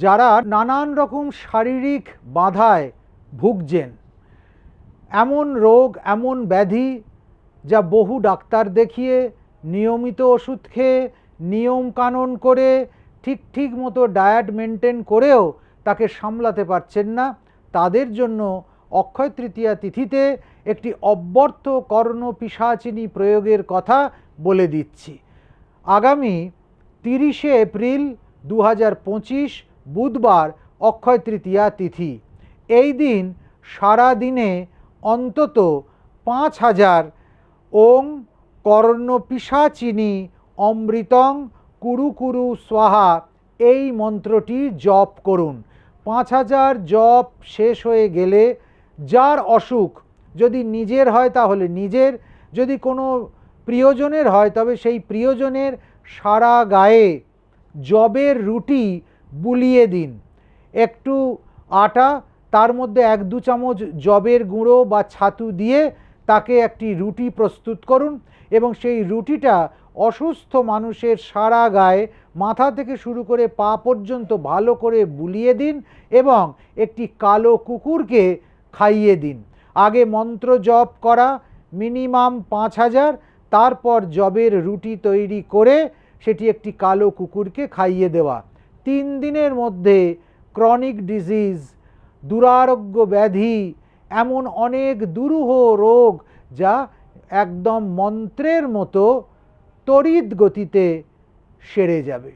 যারা নানান রকম শারীরিক বাধায় ভুগছেন, এমন রোগ এমন ব্যাধি যা বহু ডাক্তার দেখিয়ে নিয়মিত ওষুধ খেয়ে নিয়ম কানুন করে ঠিক মতো ডায়েট মেনটেন করেও তাকে সামলাতে পারছেন না, তাদের জন্য অক্ষয় তৃতীয়া তিথিতে একটি অব্যর্থ কর্ণ পিশাচিনী প্রয়োগের কথা বলে দিচ্ছি। আগামী 30শে এপ্রিল 2025 বুধবার অক্ষয় তৃতীয়া তিথি। এই দিন সারা দিনে অন্তত 5000 ওং কর্ণ পিশাচিনী অমৃতং কুরু কুরু স্বাহা এই মন্ত্রটি জপ করুন। 5000 জপ শেষ হয়ে গেলে যার অসুখ, যদি নিজের হয় তাহলে নিজের, যদি কোনো প্রিয়জনের হয় তবে সেই প্রিয়জনের সারা গায়ে জবের রুটি বুলিয়ে দিন। একটু আটা, তার মধ্যে 1-2 চামচ জবের গুঁড়ো বা ছাতু দিয়ে তাকে একটি রুটি প্রস্তুত করুন এবং সেই রুটিটা অসুস্থ মানুষের সারা গায়ে মাথা থেকে শুরু করে পা পর্যন্ত ভালো করে বুলিয়ে দিন এবং একটি কালো কুকুরকে খাইয়ে দিন। আগে মন্ত্র জপ করা মিনিমাম 5000, তারপর জবের রুটি তৈরি করে সেটি একটি কালো কুকুরকে খাইয়ে দেওয়া। 3 দিনের মধ্যে ক্রনিক ডিজিজ, দুরারোগ্য ব্যাধি, এমন অনেক দুরূহ রোগ যা একদম মন্ত্রের মতো তড়িৎ গতিতে সেরে যাবে।